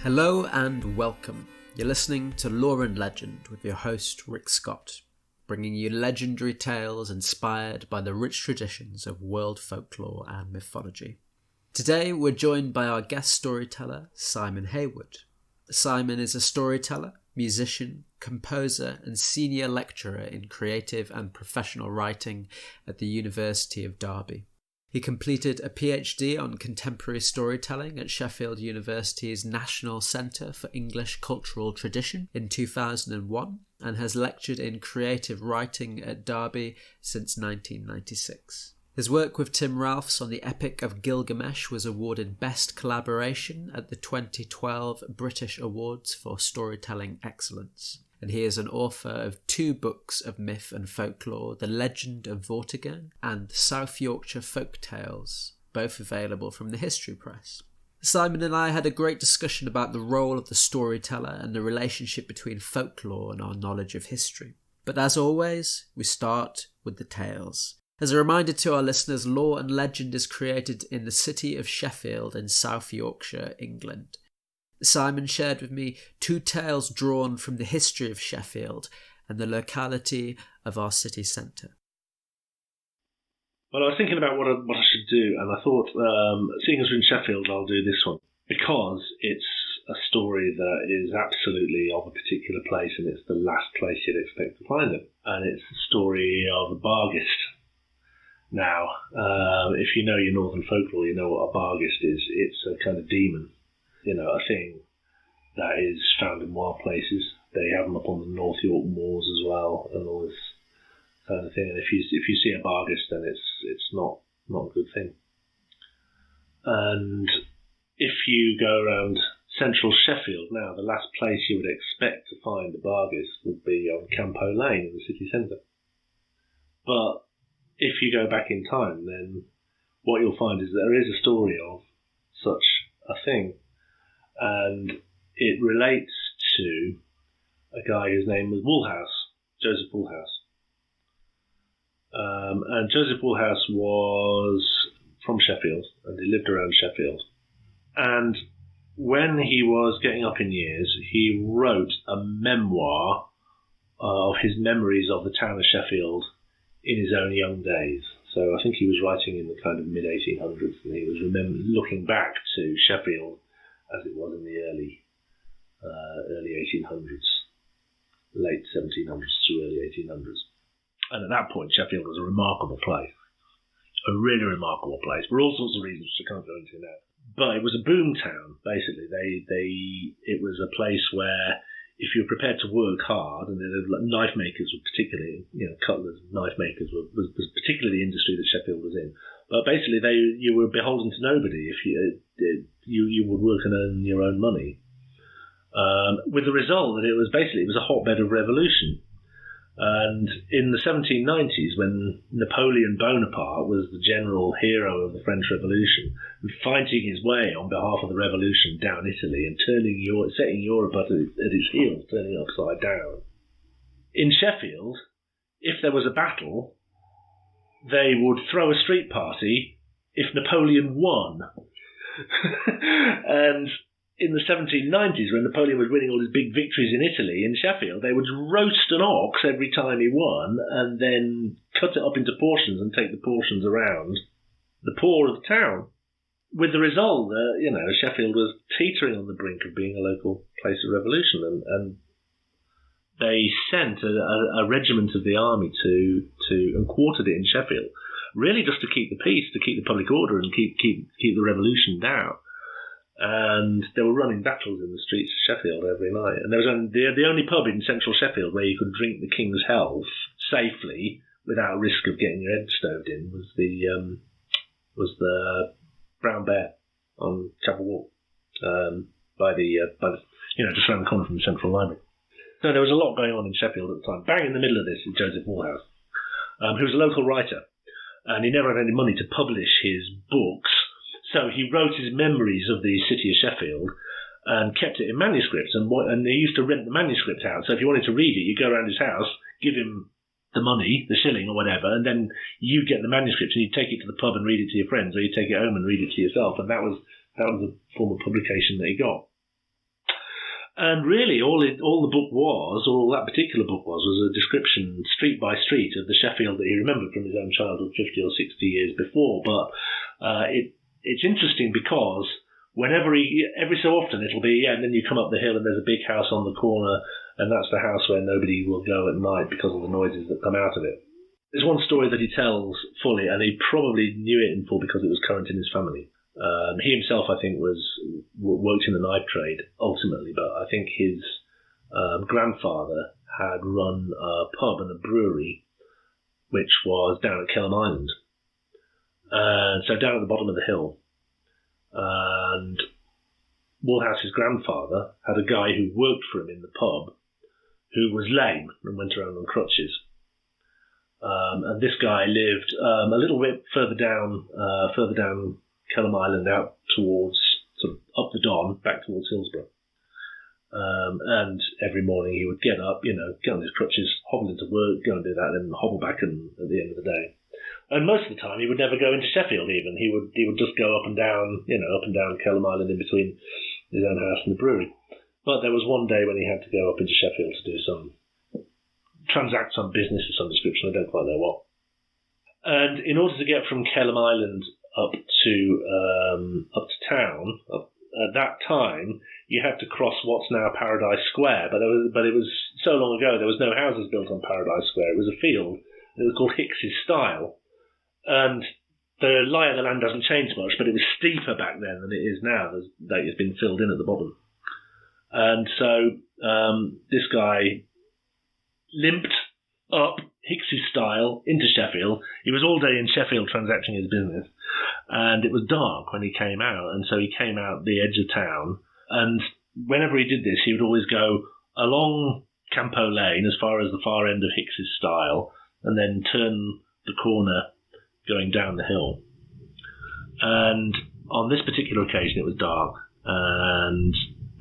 Hello and welcome. You're listening to Lore and Legend with your host Rick Scott, bringing you legendary tales inspired by the rich traditions of world folklore and mythology. Today we're joined by our guest storyteller, Simon Heywood. Simon is a storyteller, musician, composer and senior lecturer in creative and professional writing at the University of Derby. He completed a PhD on contemporary storytelling at Sheffield University's National Centre for English Cultural Tradition in 2001 and has lectured in creative writing at Derby since 1996. His work with Tim Ralphs on the Epic of Gilgamesh was awarded Best Collaboration at the 2012 British Awards for Storytelling Excellence. And he is an author of 2 books of myth and folklore, The Legend of Vortigern and South Yorkshire Folk Tales, both available from the History Press. Simon and I had a great discussion about the role of the storyteller and the relationship between folklore and our knowledge of history. But as always, we start with the tales. As a reminder to our listeners, Lore and Legend is created in the city of Sheffield in South Yorkshire, England. Simon shared with me 2 tales drawn from the history of Sheffield and the locality of our city centre. Well, I was thinking about what I should do, and I thought, seeing as we're in Sheffield, I'll do this one, because it's a story that is absolutely of a particular place, and it's the last place you'd expect to find it. And it's the story of Barghest. Now, if you know your northern folklore, you know what a Barghest is. It's a kind of demon. A thing that is found in wild places. They have them up on the North York moors as well, and all this kind of thing. And if you see a Barghest, then it's not a good thing. And if you go around central Sheffield now, the last place you would expect to find a Barghest would be on Campo Lane in the city centre. But if you go back in time, then what you'll find is there is a story of such a thing. And it relates to a guy whose name was Woolhouse, Joseph Woolhouse. And Joseph Woolhouse was from Sheffield, and he lived around Sheffield. And when he was getting up in years, he wrote a memoir of his memories of the town of Sheffield in his own young days. So I think he was writing in the kind of mid-1800s, and he was looking back to Sheffield as it was in the early 1800s, late 1700s to early 1800s. And at that point, Sheffield was a remarkable place, a really remarkable place, for all sorts of reasons which I can't go into now. But it was a boom town, basically. It was a place where if you were prepared to work hard, and knife makers were particularly, cutlers, knife makers was particularly the industry that Sheffield was in. But basically, you were beholden to nobody if you would work and earn your own money. With the result that it was a hotbed of revolution. And in the 1790s, when Napoleon Bonaparte was the general hero of the French Revolution, and fighting his way on behalf of the revolution down Italy and setting Europe at its heels, turning upside down. In Sheffield, if there was a battle, they would throw a street party if Napoleon won. And in the 1790s, when Napoleon was winning all his big victories in Italy, in Sheffield, they would roast an ox every time he won and then cut it up into portions and take the portions around the poor of the town. With the result that, Sheffield was teetering on the brink of being a local place of revolution. And they sent a regiment of the army and quartered it in Sheffield, really just to keep the peace, to keep the public order and keep the revolution down. And they were running battles in the streets of Sheffield every night. And there was the only pub in central Sheffield where you could drink the King's health safely without risk of getting your head stoved in was the Brown Bear on Chapel Walk, by the just around the corner from the Central Library. So there was a lot going on in Sheffield at the time. Bang in the middle of this is Joseph Woolhouse, who was a local writer, and he never had any money to publish his books. So he wrote his memories of the city of Sheffield and kept it in manuscripts. And he used to rent the manuscript out. So if you wanted to read it, you go around his house, give him the money, the shilling or whatever, and then you get the manuscript and you take it to the pub and read it to your friends, or you take it home and read it to yourself. And that was the form of publication that he got. And really, all the book was, or all that particular book was a description, street by street, of the Sheffield that he remembered from his own childhood 50 or 60 years before. But it's interesting because every so often it'll be, and then you come up the hill and there's a big house on the corner, and that's the house where nobody will go at night because of the noises that come out of it. There's one story that he tells fully, and he probably knew it in full because it was current in his family. He himself, I think, worked in the knife trade ultimately, but I think his grandfather had run a pub and a brewery, which was down at Kelham Island. And so down at the bottom of the hill. And Woolhouse's grandfather had a guy who worked for him in the pub who was lame and went around on crutches. And this guy lived a little bit further down Kelham Island, out towards, sort of up the Don, back towards Hillsborough. And every morning he would get up, get on his crutches, hobble into work, go and do that, then hobble back at the end of the day. And most of the time he would never go into Sheffield even. He would just go up and down Kelham Island in between his own house and the brewery. But there was one day when he had to go up into Sheffield to do transact some business of some description, I don't quite know what. And in order to get from Kelham Island up to town, at that time you had to cross what's now Paradise Square, but it was so long ago there was no houses built on Paradise Square. It was a field, and it was called Hicks's Stile, and the lie of the land doesn't change much, but it was steeper back then than it is now. It's been filled in at the bottom, and so this guy limped up Hicks's Stile into Sheffield. He was all day in Sheffield transacting his business, and it was dark when he came out, and so he came out the edge of town, and whenever he did this he would always go along Campo Lane as far as the far end of Hicks's Stile, and then turn the corner going down the hill. And on this particular occasion it was dark, and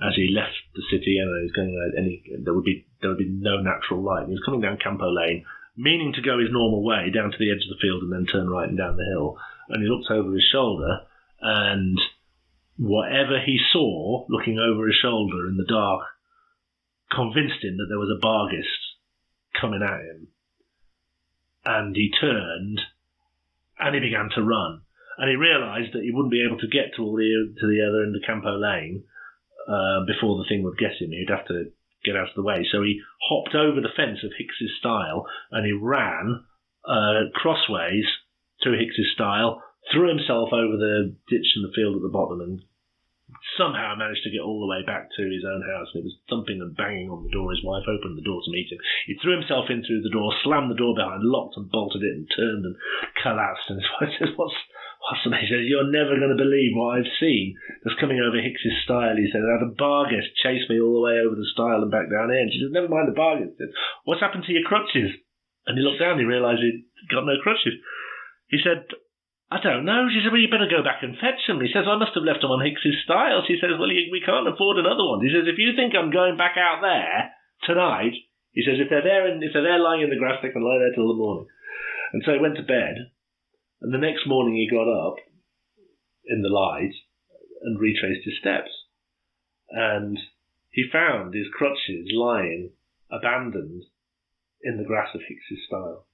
as he left the city, and he was going there would be no natural light. He was coming down Campo Lane, meaning to go his normal way down to the edge of the field and then turn right and down the hill. And he looked over his shoulder, and whatever he saw looking over his shoulder in the dark convinced him that there was a Barghest coming at him. And he turned, and he began to run. And he realised that he wouldn't be able to get to the other end of Campo Lane before the thing would get him. He'd have to get out of the way. So he hopped over the fence of Hicks's Stile, and he ran crossways through Hicks's Stile, threw himself over the ditch and the field at the bottom, and somehow managed to get all the way back to his own house. And it was thumping and banging on the door. His wife opened the door to meet him. He threw himself in through the door, slammed the door behind, locked and bolted it, and turned and collapsed. And his wife says, what's the matter? He says, you're never going to believe what I've seen. Just coming over Hicks's Stile, he said, I had a Barghest chase me all the way over the stile and back down here. And she says, never mind the Barghest. He said, what's happened to your crutches? And he looked down and he realised he'd got no crutches. He said, I don't know. She said, well, you better go back and fetch them. He says, I must have left them on Hicks's Stile. She says, well, we can't afford another one. He says, if you think I'm going back out there tonight, he says, if they're there lying in the grass, they can lie there till the morning. And so he went to bed, and the next morning he got up in the light and retraced his steps. And he found his crutches lying abandoned in the grass of Hicks's Stile.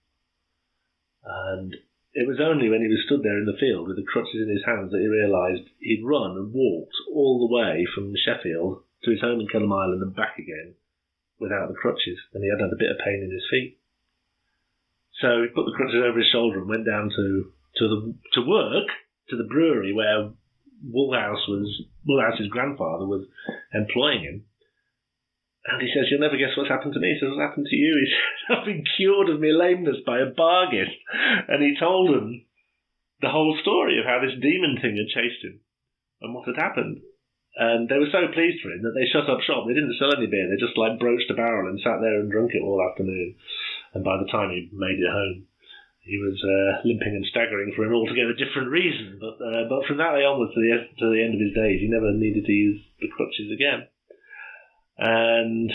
And it was only when he was stood there in the field with the crutches in his hands that he realised he'd run and walked all the way from Sheffield to his home in Kelham Island and back again without the crutches, and he had had a bit of pain in his feet. So he put the crutches over his shoulder and went down to work to the brewery where Woolhouse's grandfather was employing him. And he says, you'll never guess what's happened to me. He says, what's happened to you? He says, I've been cured of my lameness by a Barghest. And he told them the whole story of how this demon thing had chased him and what had happened. And they were so pleased for him that they shut up shop. They didn't sell any beer. They just broached a barrel and sat there and drunk it all afternoon. And by the time he made it home, he was limping and staggering for an altogether different reason. But from that day onwards to the end of his days, he never needed to use the crutches again. And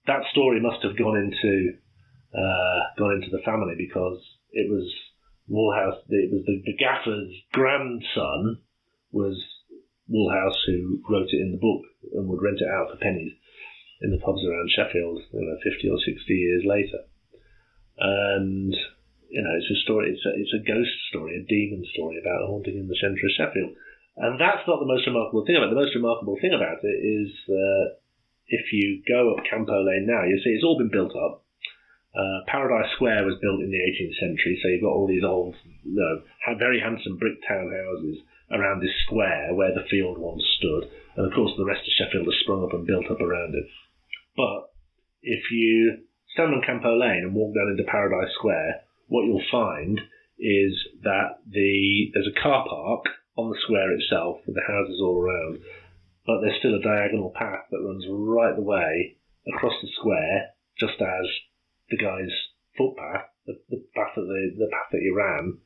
that story must have gone into the family, because it was Woolhouse. It was the gaffer's grandson was Woolhouse who wrote it in the book and would rent it out for pennies. in the pubs around Sheffield, 50 or 60 years later. And, it's a story, it's a ghost story, a demon story about a haunting in the centre of Sheffield. And that's not the most remarkable thing about it. The most remarkable thing about it is that if you go up Campo Lane now, you see it's all been built up. Paradise Square was built in the 18th century, so you've got all these old, very handsome brick townhouses around this square where the field once stood. And of course the rest of Sheffield has sprung up and built up around it. But if you stand on Campo Lane and walk down into Paradise Square, what you'll find is that there's a car park on the square itself with the houses all around, but there's still a diagonal path that runs right the way across the square, just as the guy's footpath, the path that he ran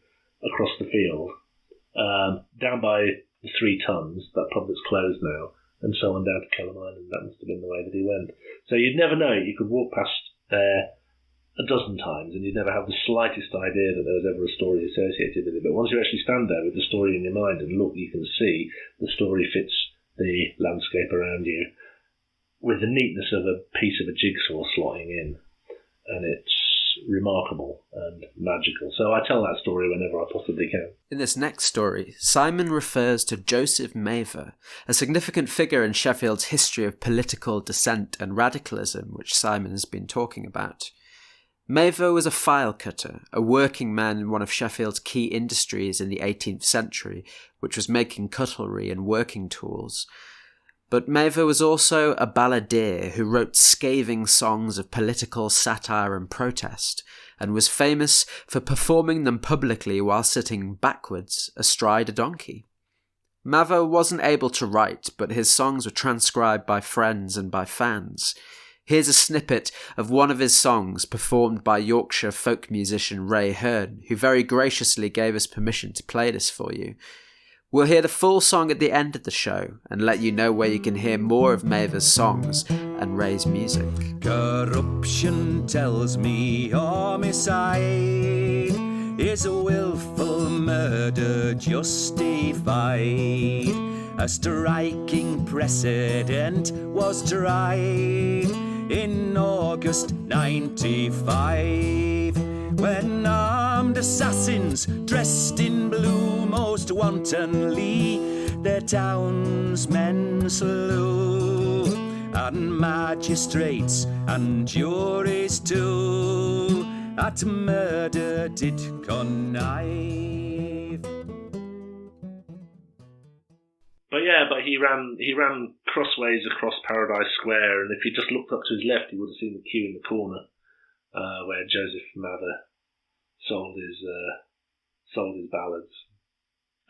across the field, down by the Three Tons, that pub that's closed now, and so on down to Kelham Island. That must have been the way that he went. So you'd never know. You could walk past there a dozen times and you'd never have the slightest idea that there was ever a story associated with it. But once you actually stand there with the story in your mind and look, you can see the story fits the landscape around you with the neatness of a piece of a jigsaw slotting in. And it's remarkable and magical. So I tell that story whenever I possibly can. In this next story, Simon refers to Joseph Mather, a significant figure in Sheffield's history of political dissent and radicalism, which Simon has been talking about. Mather was a filecutter, a working man in one of Sheffield's key industries in the 18th century, which was making cutlery and working tools. But Mather was also a balladeer who wrote scathing songs of political satire and protest, and was famous for performing them publicly while sitting backwards astride a donkey. Mather wasn't able to write, but his songs were transcribed by friends and by fans. Here's a snippet of one of his songs performed by Yorkshire folk musician Ray Hearne, who very graciously gave us permission to play this for you. We'll hear the full song at the end of the show and let you know where you can hear more of Mather's songs and Ray's music. Corruption tells me homicide is a willful murder justified. A striking precedent was tried in August 95, when armed assassins dressed in blue most wantonly their townsmen slew, and magistrates and juries too at murder did connive. But he ran crossways across Paradise Square, and if he just looked up to his left, he would have seen the queue in the corner where Joseph Mather sold his ballads.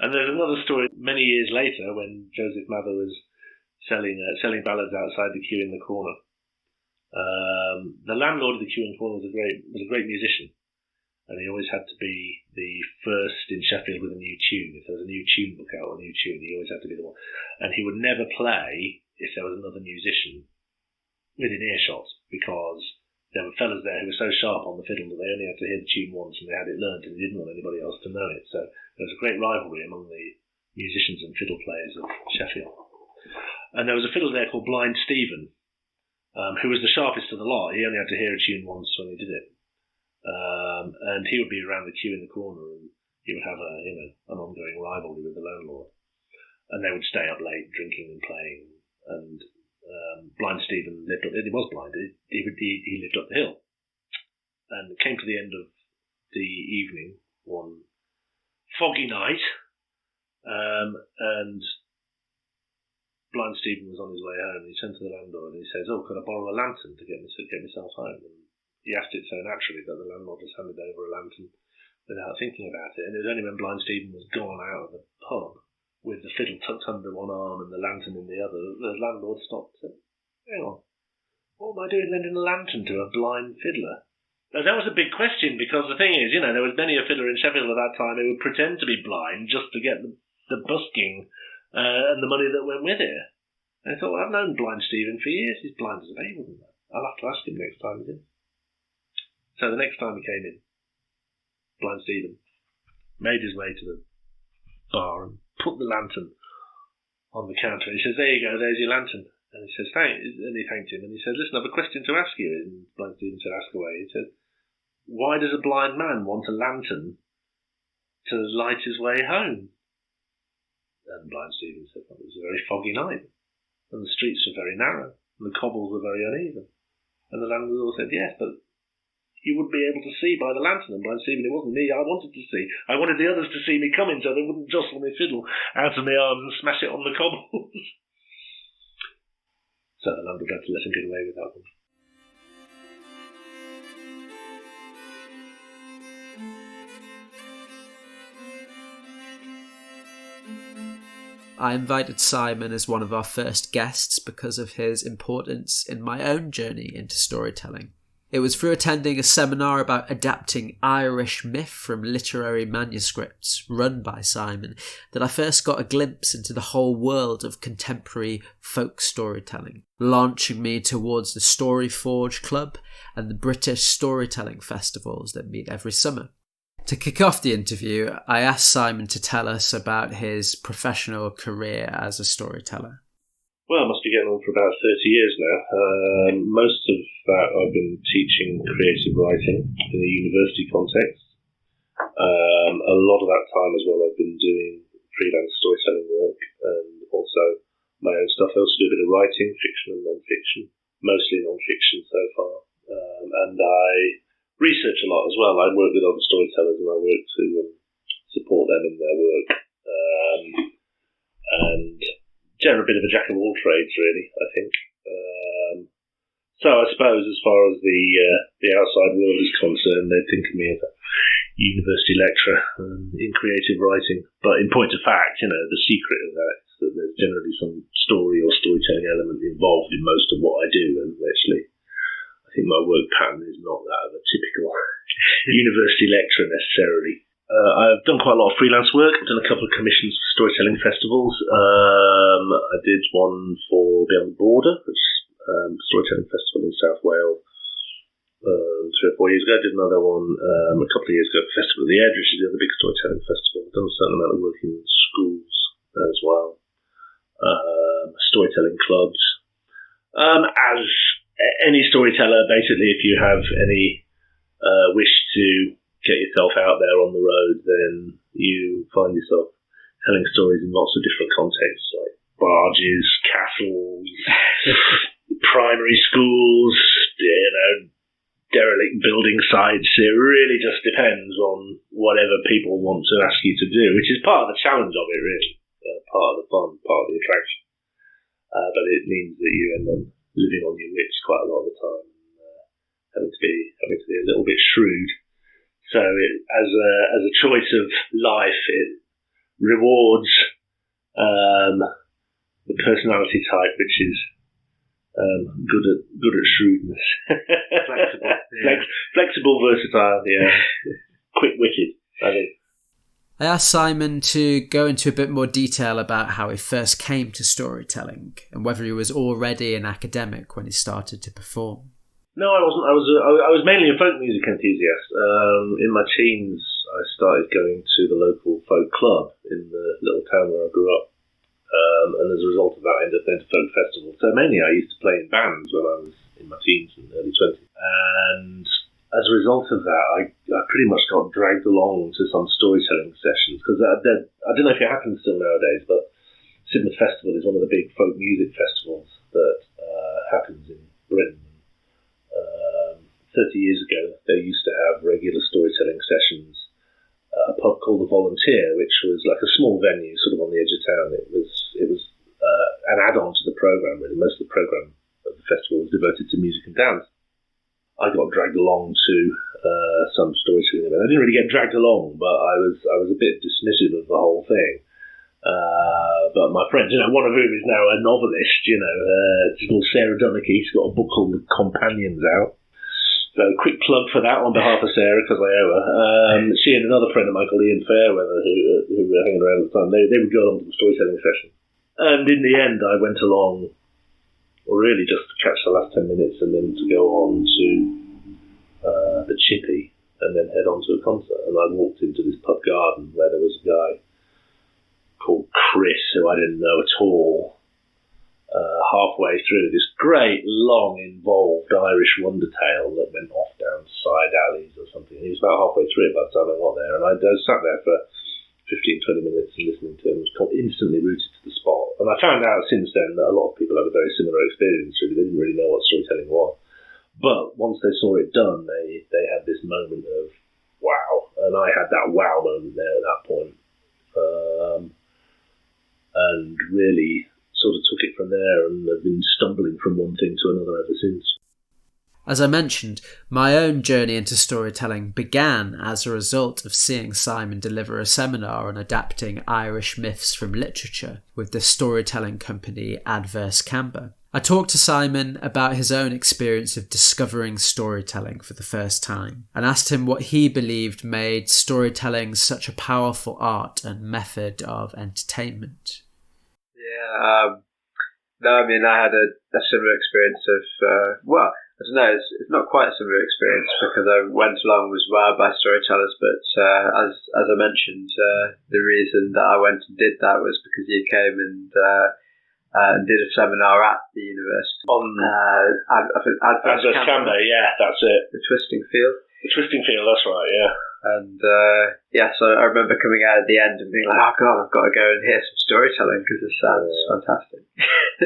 And there's another story many years later when Joseph Mather was selling ballads outside the queue in the corner. The landlord of the queue in the corner was a great musician, and he always had to be the first in Sheffield with a new tune. If there was a new tune book out or a new tune, he always had to be the one. And he would never play if there was another musician within earshot, because there were fellas there who were so sharp on the fiddle that they only had to hear the tune once and they had it learned, and he didn't want anybody else to know it. So there was a great rivalry among the musicians and fiddle players of Sheffield. And there was a fiddler there called Blind Stephen, who was the sharpest of the lot. He only had to hear a tune once when he did it. And he would be around the queue in the corner, and he would have an ongoing rivalry with the landlord. And they would stay up late drinking and playing. And Blind Stephen lived up. He was blind. He lived up the hill. And it came to the end of the evening one foggy night, and Blind Stephen was on his way home. He turned to the landlord and he says, "Oh, could I borrow a lantern to get myself home?" And he asked it so naturally that the landlord just handed over a lantern without thinking about it. And it was only when Blind Stephen was gone out of the pub with the fiddle tucked under one arm and the lantern in the other, the landlord stopped and said, "Hang on, what am I doing lending a lantern to a blind fiddler?" Now, that was a big question, because the thing is, there was many a fiddler in Sheffield at that time who would pretend to be blind just to get the busking and the money that went with it. And I thought, well, I've known Blind Stephen for years. He's blind as a baby, wasn't he? I'll have to ask him next time he's in. So the next time he came in, Blind Stephen made his way to the bar and put the lantern on the counter. He says, "There you go, there's your lantern. And he says, and he thanked him, and he said, listen, I have a question to ask you. And Blind Stephen said, ask away. He said, why does a blind man want a lantern to light his way home? And Blind Stephen said, well, it was a very foggy night, and the streets were very narrow, and the cobbles were very uneven. And the landlord said, yes, but you would be able to see by the lantern. And Blind Stephen, it wasn't me I wanted to see. I wanted the others to see me coming so they wouldn't jostle my fiddle out of my arms and smash it on the cobbles. So the landlord had to let him get away with that one. I invited Simon as one of our first guests because of his importance in my own journey into storytelling. It was through attending a seminar about adapting Irish myth from literary manuscripts run by Simon that I first got a glimpse into the whole world of contemporary folk storytelling, launching me towards the Story Forge Club and the British storytelling festivals that meet every summer. To kick off the interview, I asked Simon to tell us about his professional career as a storyteller. Well, I must be getting on for about 30 years now. Most of that I've been teaching creative writing in a university context. A lot of that time as well I've been doing freelance storytelling work and also my own stuff. I also do a bit of writing, fiction and non-fiction, mostly non-fiction so far. And I research a lot as well. I work with other storytellers and I work to support them in their work. And a bit of a jack of all trades, really, I think. So I suppose as far as the outside world is concerned, they think of me as a university lecturer in creative writing. But in point of fact, the secret of that is that there's generally some story or storytelling element involved in most of what I do. And actually, I think my work pattern is not that of a typical university lecturer necessarily. I've done quite a lot of freelance work. I've done a couple of commissions for storytelling festivals. I did one for Beyond the Border, which is a storytelling festival in South Wales 3 or 4 years ago. I did another one a couple of years ago at the Festival of the Edge, which is the other big storytelling festival. I've done a certain amount of work in schools as well. Storytelling clubs. As any storyteller, basically, if you have any wish to get yourself out there on the road, then you find yourself telling stories in lots of different contexts, like barges, castles, primary schools, derelict building sites. It really just depends on whatever people want to ask you to do, which is part of the challenge of it, really. Part of the fun, part of the attraction. But it means that you end up living on your wits quite a lot of the time, having to be a little bit shrewd. So as a choice of life, it rewards the personality type, which is good at shrewdness, flexible, versatile, quick-witted, I think. I asked Simon to go into a bit more detail about how he first came to storytelling and whether he was already an academic when he started to perform. No, I wasn't. I was mainly a folk music enthusiast. In my teens, I started going to the local folk club in the little town where I grew up. And as a result of that, I ended up going to folk festivals. So mainly I used to play in bands when I was in my teens and early 20s. And as a result of that, I pretty much got dragged along to some storytelling sessions. Because I don't know if it happens still nowadays, but Sidmouth Festival is one of the big folk music festivals that happens in Britain. 30 years ago, they used to have regular storytelling sessions at a pub called The Volunteer, which was like a small venue sort of on the edge of town. It was an add-on to the programme, really. Most of the programme of the festival was devoted to music and dance. I got dragged along to some storytelling event. I didn't really get dragged along, but I was a bit dismissive of the whole thing. But my friends, one of whom is now a novelist, she's called Sarah Dunnicky. She's got a book called The Companions out. So quick plug for that on behalf of Sarah, because I owe her. She and another friend of mine called Ian Fairweather, who were hanging around at the time, they would go along to the storytelling session. And in the end, I went along, really just to catch the last 10 minutes and then to go on to the Chippy and then head on to a concert. And I walked into this pub garden where there was a guy called Chris, who I didn't know at all. halfway through this great, long, involved Irish wonder tale that went off down side alleys or something. He was about halfway through it by the time I got there, and I sat there for 15, 20 minutes and listening to him. I was instantly rooted to the spot. And I found out since then that a lot of people had a very similar experience, really. They didn't really know what storytelling was. But once they saw it done, they had this moment of wow. And I had that wow moment there at that point. And really sort of took it from there, and have been stumbling from one thing to another ever since. As I mentioned, my own journey into storytelling began as a result of seeing Simon deliver a seminar on adapting Irish myths from literature with the storytelling company Adverse Camber. I talked to Simon about his own experience of discovering storytelling for the first time, and asked him what he believed made storytelling such a powerful art and method of entertainment. Yeah, no, I mean, I had a similar experience of, I don't know, it's not quite a similar experience because I went along was wowed by storytellers, but as I mentioned, the reason that I went and did that was because you came and did a seminar at the university on Adverse Camber, yeah, that's it. The Twisting Field. The Twisting Field, that's right, yeah. And so I remember coming out at the end and being like, oh God, I've got to go and hear some storytelling because this sounds fantastic.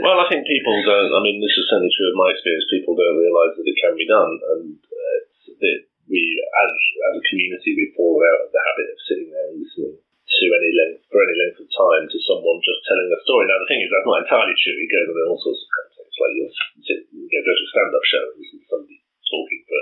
Well, I think people don't, I mean, this is certainly true of my experience, people don't realise that it can be done, and we, as a community, we've fallen out of the habit of sitting there and listening to for any length of time to someone just telling a story. Now, the thing is, that's not entirely true. It goes on in all sorts of contexts, like you'll go to a stand-up show and listen to somebody talking for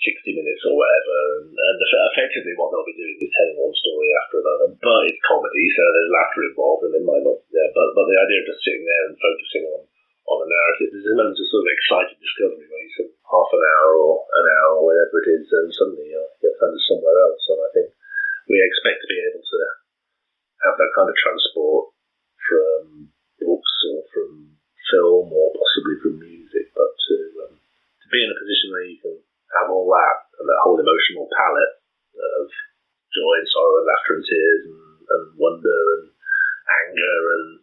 60 minutes or whatever, and effectively what they'll be doing is telling one story after another, but it's comedy, so there's laughter involved, and it might not, but the idea of just sitting there and focusing on a narrative, there's a moment of sort of excited discovery where you spend half an hour or whatever it is, and suddenly you're found somewhere else. And I think we expect to be able to have that kind of transport from books or from film or possibly from music, but to be in a position where you can have all that and that whole emotional palette of joy and sorrow and laughter and tears and wonder and anger and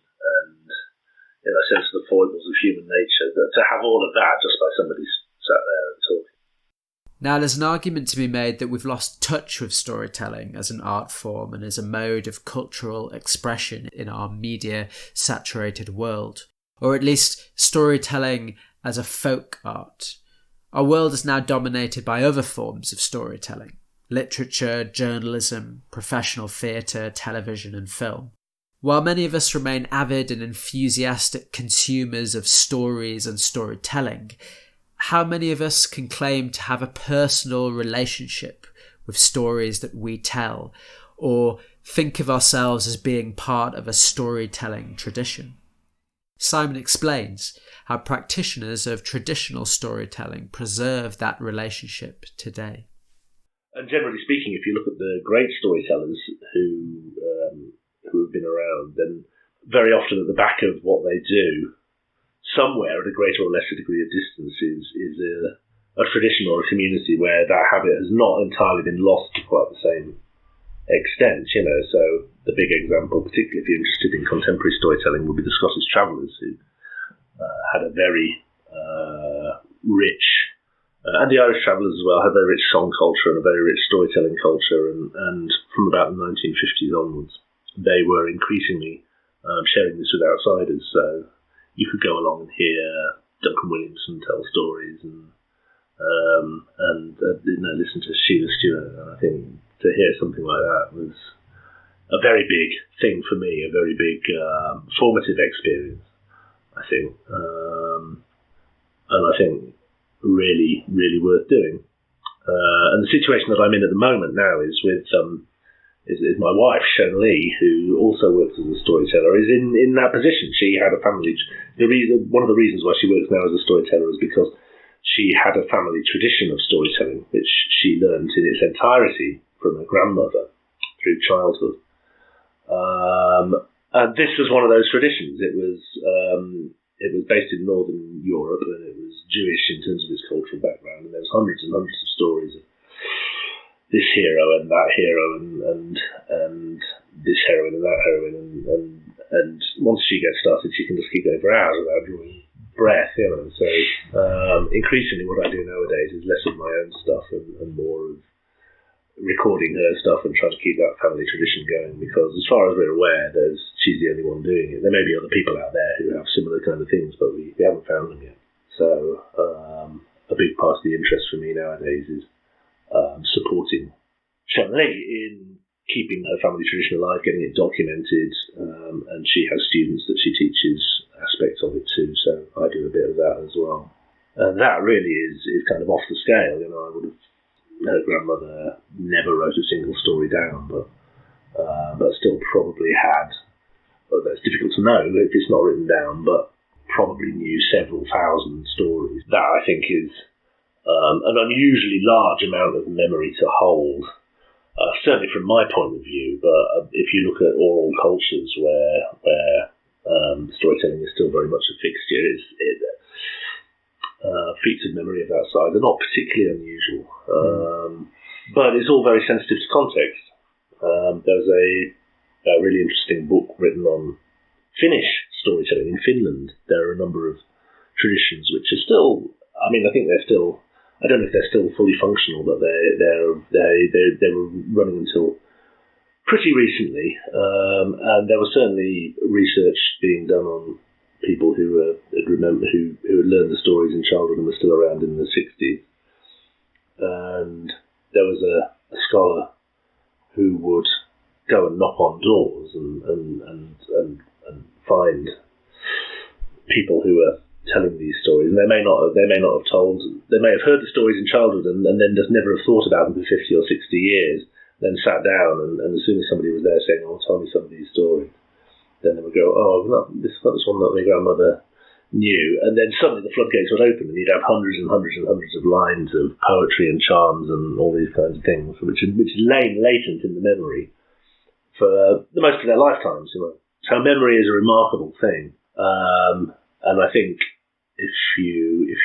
a sense of the foibles of human nature, to have all of that just by somebody sat there and talking. Now, there's an argument to be made that we've lost touch with storytelling as an art form and as a mode of cultural expression in our media-saturated world, or at least storytelling as a folk art. Our world is now dominated by other forms of storytelling: literature, journalism, professional theatre, television and film. While many of us remain avid and enthusiastic consumers of stories and storytelling, how many of us can claim to have a personal relationship with stories that we tell, or think of ourselves as being part of a storytelling tradition? Simon explains how practitioners of traditional storytelling preserve that relationship today. And generally speaking, if you look at the great storytellers who have been around, then very often at the back of what they do, somewhere at a greater or lesser degree of distance, is a tradition or a community where that habit has not entirely been lost to quite the same extent, So the big example, particularly if you're interested in contemporary storytelling, would be the Scottish Travellers, who had a very rich, and the Irish Travellers as well, had a very rich song culture and a very rich storytelling culture, and from about the 1950s onwards, they were increasingly sharing this with outsiders. So you could go along and hear Duncan Williamson tell stories and listen to Sheila Stewart, and I think to hear something like that was a very big thing for me, a very big formative experience, I think, and I think really, really worth doing. And the situation that I'm in at the moment now is with is my wife, Shon Lee, who also works as a storyteller, is in that position. She had a family. One of the reasons why she works now as a storyteller is because she had a family tradition of storytelling, which she learned in its entirety from her grandmother through childhood. And this was one of those traditions. It was based in Northern Europe, and it was Jewish in terms of its cultural background. And there was hundreds and hundreds of stories of this hero and that hero, and this heroine and that heroine, And once she gets started, she can just keep going for hours without drawing breath, So increasingly what I do nowadays is less of my own stuff and more of recording her stuff and trying to keep that family tradition going, because as far as we're aware, she's the only one doing it. There may be other people out there who have similar kind of things, but we haven't found them yet. So a big part of the interest for me nowadays is supporting Shanley in keeping her family tradition alive, getting it documented, and she has students that she teaches aspects of it too, so I do a bit of that as well. And that really is kind of off the scale. I would have, her grandmother never wrote a single story down, but still probably had, well, that's difficult to know if it's not written down, but probably knew several thousand stories. That, I think, is an unusually large amount of memory to hold. Certainly from my point of view, but if you look at oral cultures where storytelling is still very much a fixture, feats of memory of that size are not particularly unusual. But it's all very sensitive to context. There's a really interesting book written on Finnish storytelling in Finland. There are a number of traditions which are still, I think they're still, I don't know if they're still fully functional, but they were running until pretty recently, and there was certainly research being done on people who had learned the stories in childhood and were still around in the 60s. And there was a scholar who would go and knock on doors and find people who were telling these stories, and they may not have heard the stories in childhood and then just never have thought about them for 50 or 60 years, then sat down and as soon as somebody was there saying, "Oh, tell me some of these stories," then they would go, "Oh, this is one that my grandmother knew," and then suddenly the floodgates would open and you'd have hundreds and hundreds and hundreds of lines of poetry and charms and all these kinds of things, which lay latent in the memory for the most of their lifetimes. So memory is a remarkable thing, and I think if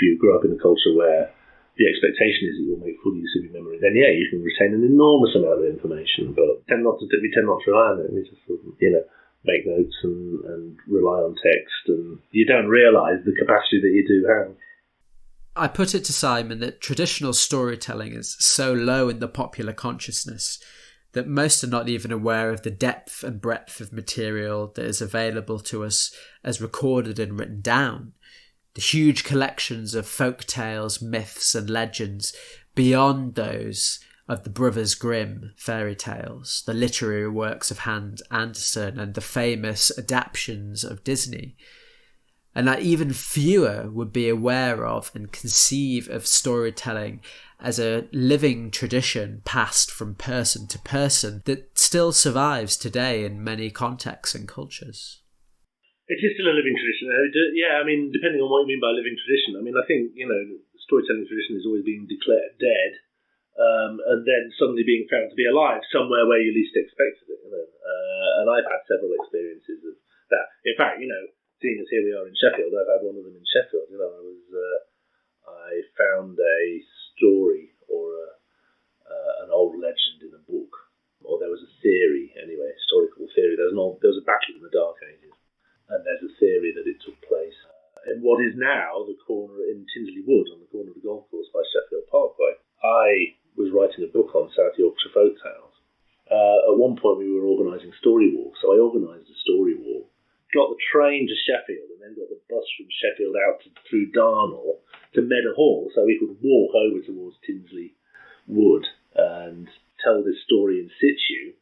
you grow up in a culture where the expectation is that you'll make full use of your memory, then you can retain an enormous amount of information. But we tend not to rely on it. We just make notes and rely on text, and you don't realise the capacity that you do have. I put it to Simon that traditional storytelling is so low in the popular consciousness that most are not even aware of the depth and breadth of material that is available to us as recorded and written down. The huge collections of folk tales, myths and legends beyond those of the Brothers Grimm fairy tales, the literary works of Hans Andersen and the famous adaptations of Disney, and that even fewer would be aware of and conceive of storytelling as a living tradition passed from person to person that still survives today in many contexts and cultures. It is still a living tradition. Depending on what you mean by living tradition. I think, the storytelling tradition is always being declared dead, and then suddenly being found to be alive somewhere where you least expected it. And I've had several experiences of that. In fact, seeing as here we are in Sheffield, I've had one of them in Sheffield. I found a story or an old legend in a book, or there was a theory anyway, historical theory. There was a battle in the Dark Ages. And there's a theory that it took place in what is now the corner in Tinsley Wood, on the corner of the golf course by Sheffield Parkway. I was writing a book on South Yorkshire folk tales. At one point we were organising story walks, so I organised a story walk, got the train to Sheffield, and then got the bus from Sheffield out through Darnall to Meadow Hall, so we could walk over towards Tinsley Wood and tell this story in situ.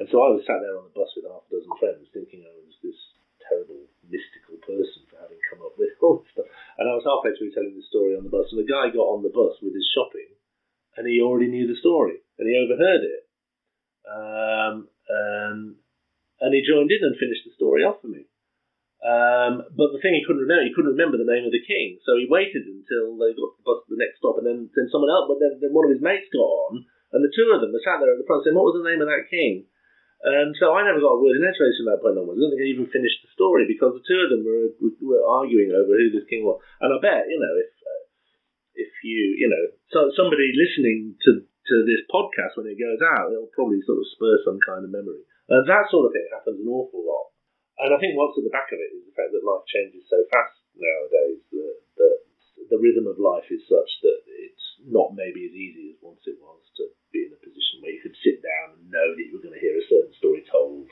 And so I was sat there on the bus with half a dozen friends, thinking I was this terrible mystical person for having come up with all this stuff. And I was halfway through telling the story on the bus, and the guy got on the bus with his shopping, and he already knew the story, and he overheard it. And he joined in and finished the story off for me. But the thing he couldn't remember the name of the king, so he waited until they got the bus to the next stop, and then someone else, but then one of his mates got on, and the two of them were sat there at the front saying, "What was the name of that king?" And so I never got a word in edgeways from that point onwards. I don't think I even finished the story because the two of them were arguing over who this king was. And I bet, if so somebody listening to this podcast when it goes out, it'll probably sort of spur some kind of memory. That sort of thing happens an awful lot. And I think what's at the back of it is the fact that life changes so fast nowadays that the rhythm of life is such that it's not maybe as easy as once it was to be in a position where you could sit down and know that you were going to hear a certain story told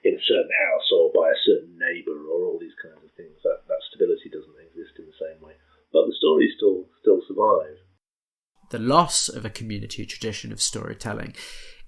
in a certain house or by a certain neighbour or all these kinds of things. That stability doesn't exist in the same way. But the stories still survive. The loss of a community tradition of storytelling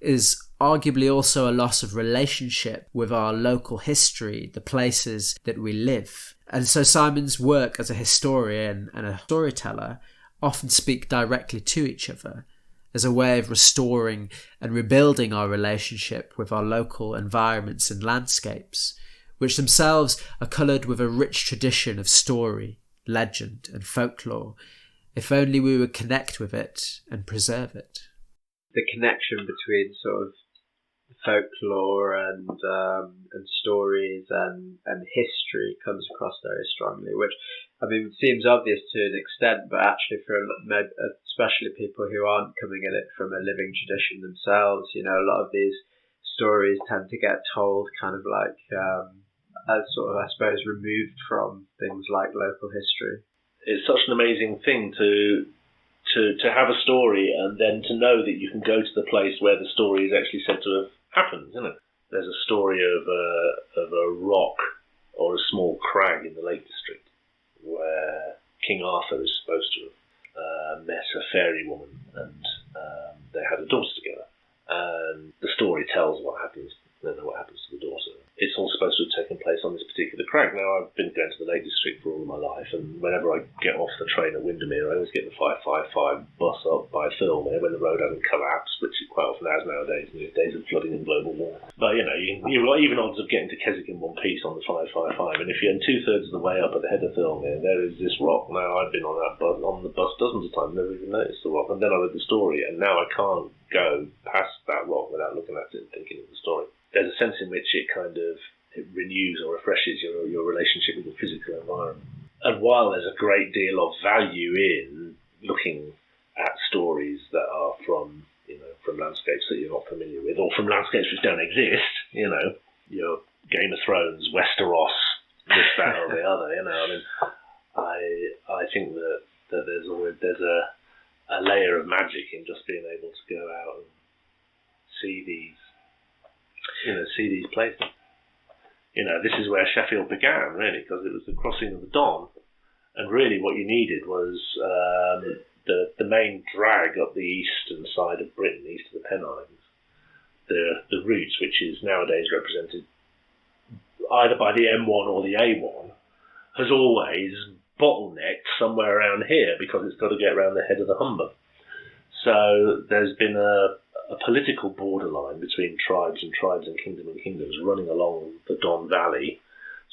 is arguably also a loss of relationship with our local history, the places that we live. And so Simon's work as a historian and a storyteller often speak directly to each other as a way of restoring and rebuilding our relationship with our local environments and landscapes, which themselves are coloured with a rich tradition of story, legend and folklore, if only we would connect with it and preserve it. The connection between sort of folklore and stories and history comes across very strongly, which seems obvious to an extent, but actually for especially people who aren't coming at it from a living tradition themselves, a lot of these stories tend to get told kind of like as sort of, I suppose, removed from things like local history. It's such an amazing thing to have a story and then to know that you can go to the place where the story is actually said to have happened, isn't it? There's a story of a rock or a small crag in the Lake District where King Arthur is supposed to have met a fairy woman and they had a daughter together. And the story tells what happens to the daughter. It's all supposed to have taken place on this particular crag. Now, I've been going to the Lake District for all of my life, and whenever I get off the train at Windermere, I always get the 555 bus up by Thirlmere when the road hasn't collapsed, which it quite often has nowadays in these days of flooding and global warming. But, you've got even odds of getting to Keswick in one piece on the 555, and if you're 2/3 of the way up at the head of Thirlmere, there is this rock. Now, I've been on the bus dozens of times, never even noticed the rock, and then I read the story, and now I can't go past that rock without looking at it and thinking of the story. There's a sense in which it renews or refreshes your relationship with the physical environment. And while there's a great deal of value in looking at stories that are from landscapes that you're not familiar with, or from landscapes which don't exist, your Game of Thrones, Westeros, this, that, or the other, I think that there's a layer of magic in just being able to go out and see these places. This is where Sheffield began, really, because it was the crossing of the Don, and really what you needed was the main drag up the eastern side of Britain, east of the Pennines, the route, which is nowadays represented either by the M1 or the A1, has always bottlenecked somewhere around here because it's got to get around the head of the Humber. So there's been a political borderline between tribes and kingdoms running along the Don Valley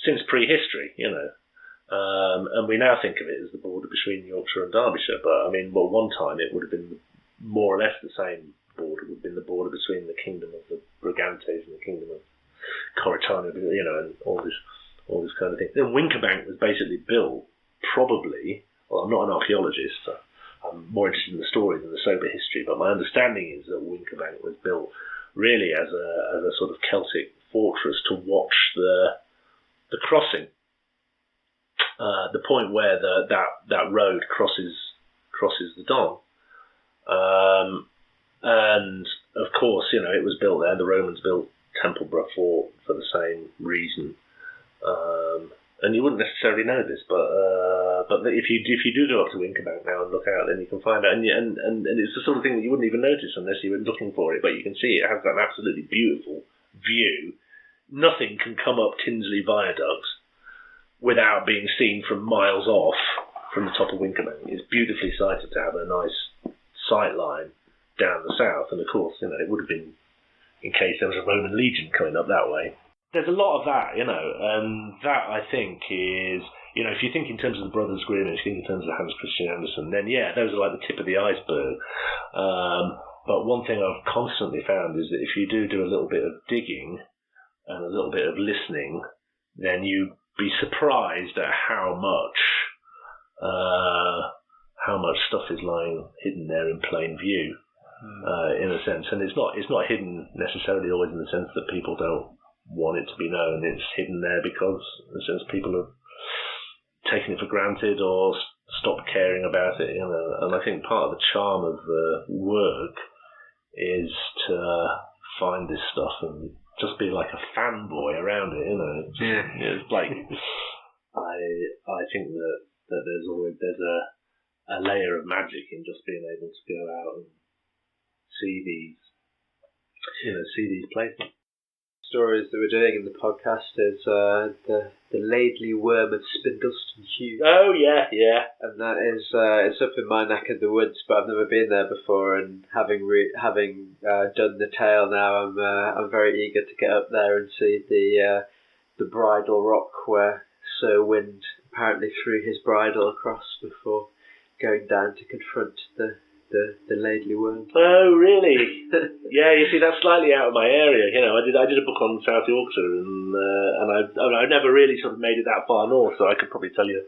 since prehistory, and we now think of it as the border between Yorkshire and Derbyshire. But one time it would have been more or less the same border. It would have been the border between the kingdom of the Brigantes and the kingdom of Coritano, and all this kind of thing. Then Winkerbank was basically built, probably. Well, I'm not an archaeologist. So I'm more interested in the story than the sober history, but my understanding is that Winkerbank was built really as a sort of Celtic fortress to watch the crossing, the point where that road crosses the Don, and of course it was built there. The Romans built Templeborough Fort for the same reason. And you wouldn't necessarily know this, but if you do go up to Winkerbank now and look out, then you can find out, and it's the sort of thing that you wouldn't even notice unless you were looking for it. But you can see it has got an absolutely beautiful view. Nothing can come up Tinsley Viaducts without being seen from miles off from the top of Winkerbank. It's beautifully sited to have a nice sight line down the south, and of course, it would have been in case there was a Roman legion coming up that way. There's a lot of that, and that I think is, if you think in terms of the Brothers Grimm, and if you think in terms of Hans Christian Andersen, then those are like the tip of the iceberg. But one thing I've constantly found is that if you do a little bit of digging and a little bit of listening, then you'd be surprised at how much stuff is lying hidden there in plain view, in a sense. And it's not hidden necessarily always in the sense that people don't want it to be known. It's hidden there because, in a sense, people have taken it for granted or stopped caring about it, And I think part of the charm of the work is to find this stuff and just be like a fanboy around it, It's like I think that there's a layer of magic in just being able to go out and see these places. Stories that we're doing in the podcast is the Laidley Worm of Spindleston Heugh. Oh yeah. And that is it's up in my neck of the woods, but I've never been there before. And having done the tale now, I'm very eager to get up there and see the bridle rock where Sir Wind apparently threw his bridle across before going down to confront the Laidley Worm. Oh, really? Yeah, you see, that's slightly out of my area. I did a book on South Yorkshire, and I've never really sort of made it that far north, so I could probably tell you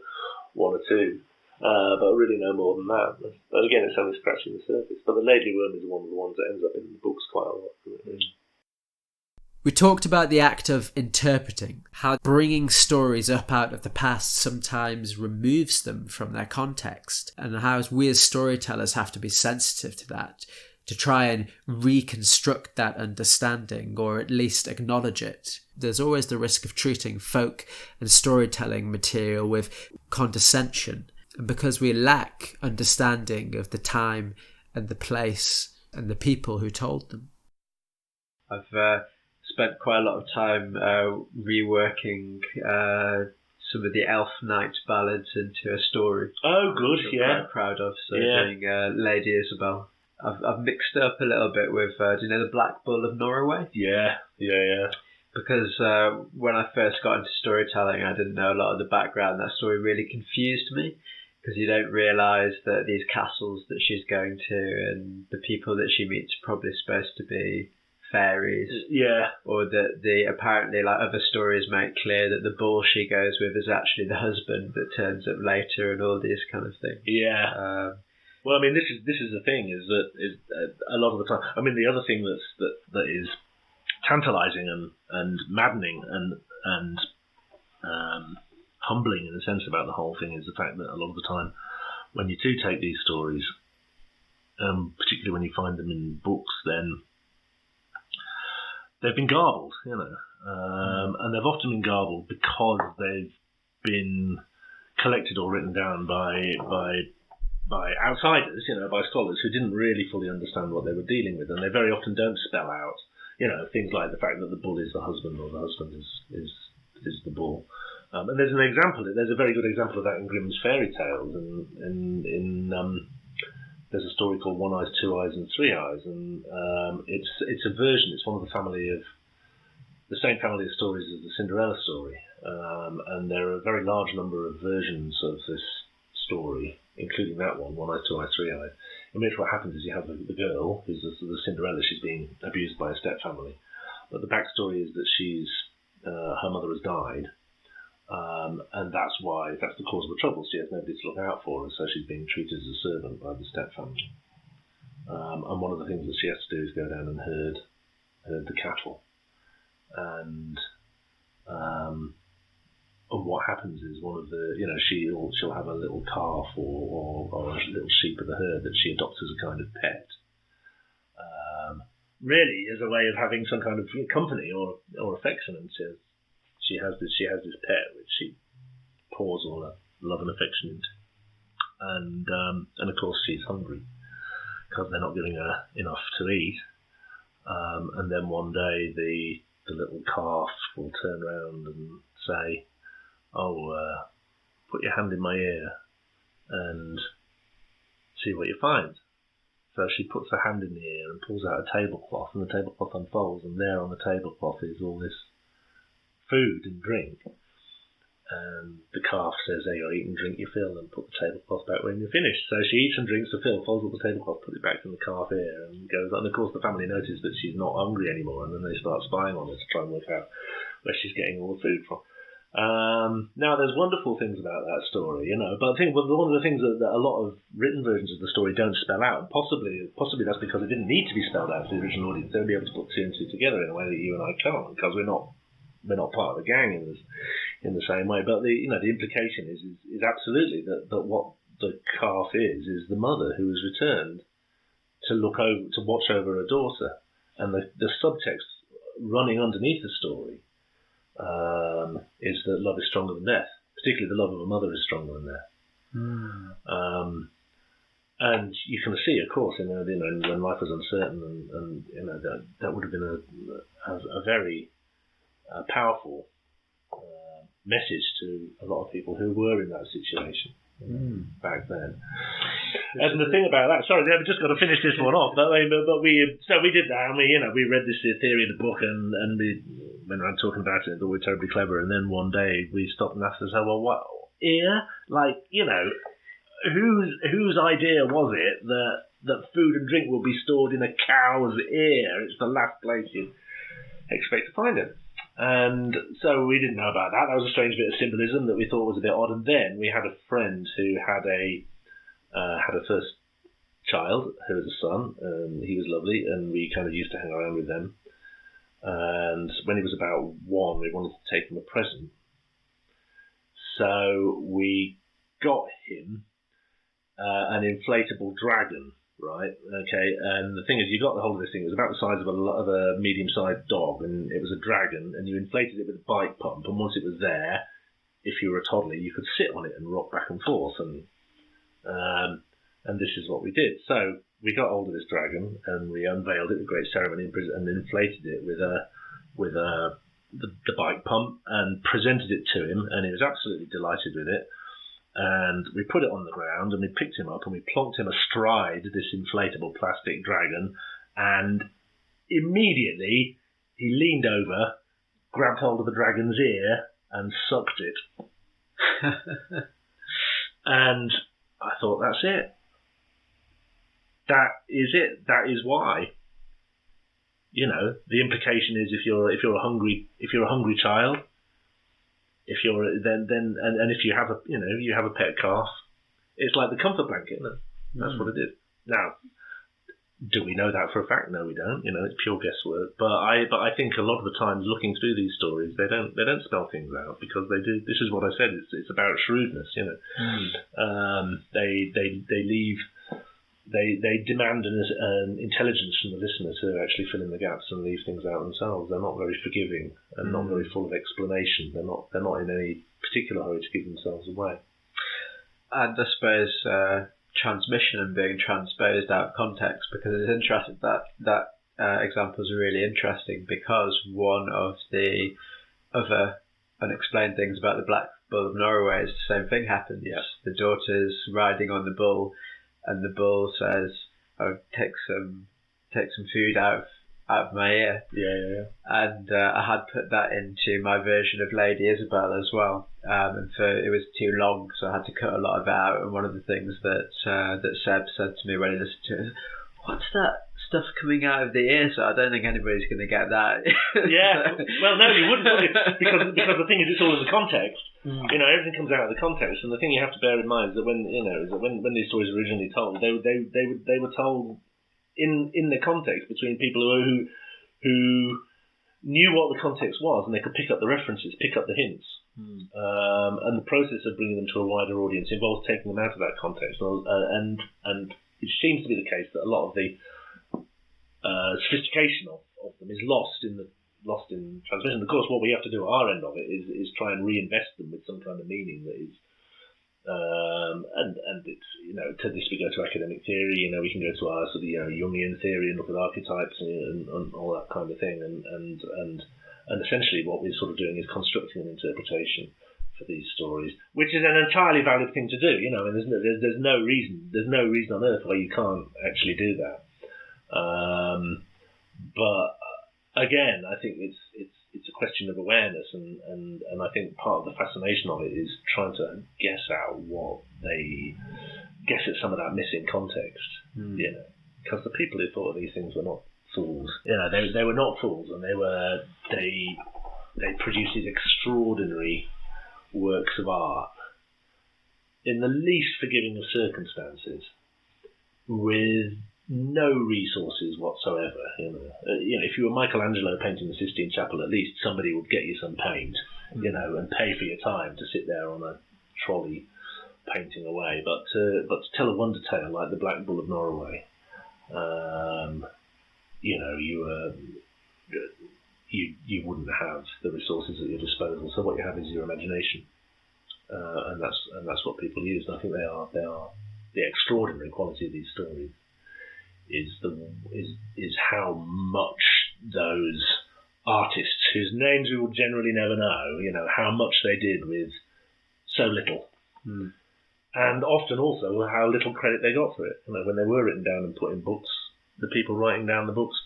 one or two, but I really know more than that. But again, it's only scratching the surface. But the Laidley Worm is one of the ones that ends up in the books quite a lot. We talked about the act of interpreting, how bringing stories up out of the past sometimes removes them from their context, and how we as storytellers have to be sensitive to that, to try and reconstruct that understanding, or at least acknowledge it. There's always the risk of treating folk and storytelling material with condescension, and because we lack understanding of the time and the place and the people who told them. I've spent quite a lot of time reworking some of the Elf Knight ballads into a story. Oh, good, which I'm quite proud of. So doing Lady Isabel. I've mixed it up a little bit with, do you know the Black Bull of Norroway? Yeah. Because when I first got into storytelling, I didn't know a lot of the background. That story really confused me, because you don't realise that these castles that she's going to and the people that she meets are probably supposed to be fairies, or that apparently like other stories make clear that the bull she goes with is actually the husband that turns up later, and all these kind of things. Well, I mean, this is the thing is that a lot of the time. I mean, the other thing that is tantalising and maddening and humbling in a sense about the whole thing is the fact that a lot of the time when you do take these stories, particularly when you find them in books, then they've been garbled, and they've often been garbled because they've been collected or written down by outsiders, by scholars who didn't really fully understand what they were dealing with, and they very often don't spell out, things like the fact that the bull is the husband or the husband is the bull. And there's a very good example of that in Grimm's fairy tales, and there's a story called One Eyes, Two Eyes, and Three Eyes, and it's a version. It's one of the same family of stories as the Cinderella story, and there are a very large number of versions of this story, including that one, One Eyes, Two Eyes, Three Eyes, in which what happens is you have the girl, who's the Cinderella. She's being abused by a stepfamily, but the backstory is that her mother has died. And that's the cause of the trouble. She has nobody to look out for her, so she's being treated as a servant by the stepfamily. And one of the things that she has to do is go down and herd the cattle. And what happens is one of the, she'll have a little calf or a little sheep of the herd that she adopts as a kind of pet. Really, as a way of having some kind of company or affection, and she has this pet which she pours all her love and affection into, and of course she's hungry because they're not giving her enough to eat, and then one day the little calf will turn around and say, put your hand in my ear and see what you find. So she puts her hand in the ear and pulls out a tablecloth, and the tablecloth unfolds, and there on the tablecloth is all this food and drink. And the calf says, there you go, eat and drink your fill, and put the tablecloth back when you're finished. So she eats and drinks the fill, folds up the tablecloth, puts it back in the calf ear, and goes on. And of course the family notice that she's not hungry anymore, and then they start spying on her to try and work out where she's getting all the food from. Now there's wonderful things about that story, but I think one of the things that a lot of written versions of the story don't spell out, and possibly that's because it didn't need to be spelled out for the original audience. They'll be able to put two and two together in a way that you and I can't, because we're not part of the gang in the same way. But the implication is absolutely that what the calf is the mother who has returned to watch over her daughter, and the subtext running underneath the story is that love is stronger than death. Particularly, the love of a mother is stronger than death. And you can see, of course, when life was uncertain, and that would have been a very powerful message to a lot of people who were in that situation back then. And the thing about that, sorry, I've just got to finish this one off. But we did that, and we read this theory in the book, and we went around talking about it. Thought we were terribly clever, and then one day we stopped and asked ourselves, well, what ear? Whose idea was it that food and drink will be stored in a cow's ear? It's the last place you'd expect to find it. And so we didn't know about that. That was a strange bit of symbolism that we thought was a bit odd. And then we had a friend who had a first child, who was a son, and he was lovely, and we kind of used to hang around with them. And when he was about 1, we wanted to take him a present. So we got him an inflatable dragon, right? Okay, and the thing is, you got the hold of this thing. It was about the size of a medium-sized dog, and it was a dragon, and you inflated it with a bike pump. And once it was there, if you were a toddler, you could sit on it and rock back and forth. And this is what we did. So we got hold of this dragon, and we unveiled it with great ceremony and inflated it with the bike pump and presented it to him, and he was absolutely delighted with it. And we put it on the ground, and we picked him up, and we plonked him astride this inflatable plastic dragon, and immediately he leaned over, grabbed hold of the dragon's ear, and sucked it. And I thought, that's it. That is it. That is why. The implication is if you're a hungry child, if you're and if you have a pet calf, it's like the comfort blanket, isn't it? That's what it is. Now, do we know that for a fact? No, we don't. It's pure guesswork. But I think a lot of the times, looking through these stories, they don't spell things out, because they do. This is what I said. It's about shrewdness. They leave. They demand an intelligence from the listener to actually fill in the gaps and leave things out themselves. They're not very forgiving and not very full of explanation. They're not in any particular hurry to give themselves away. And I suppose transmission and being transposed out of context, because it's interesting that example is really interesting, because one of the other unexplained things about the Black Bull of Norway is the same thing happens. Yeah. The daughter's riding on the bull, and the bull says, "Oh, take some food out of my ear." Yeah. And I had put that into my version of Lady Isabel as well, and so it was too long, so I had to cut a lot of it out. And one of the things that Seb said to me when he listened to it, "What's that stuff coming out of the ear?" So I don't think anybody's going to get that. Yeah. Well, no, you wouldn't, would you? Because the thing is, it's all in the context. Everything comes out of the context, and the thing you have to bear in mind is that when these stories were originally told, they were told in the context between people who knew what the context was, and they could pick up the references, pick up the hints. And the process of bringing them to a wider audience involves taking them out of that context, and it seems to be the case that a lot of the sophistication of them is lost in transmission. Of course, what we have to do at our end of it is try and reinvest them with some kind of meaning that is, and it's, to this we go to academic theory. We can go to our sort of Jungian theory and look at archetypes and all that kind of thing, and essentially what we're sort of doing is constructing an interpretation for these stories, which is an entirely valid thing to do. And there's no reason on earth why you can't actually do that. But again, I think it's a question of awareness, and I think part of the fascination of it is trying to guess at some of that missing context. Because the people who thought of these things were not fools. They were not fools, and they produced these extraordinary works of art in the least forgiving of circumstances, with no resources whatsoever. If you were Michelangelo painting the Sistine Chapel, at least somebody would get you some paint, and pay for your time to sit there on a trolley painting away. But to tell a wonder tale like the Black Bull of Norroway, you wouldn't have the resources at your disposal. So what you have is your imagination, and that's what people use. And I think they are the extraordinary quality of these stories is how much those artists, whose names we will generally never know, how much they did with so little. And often also how little credit they got for it. When they were written down and put in books, the people writing down the books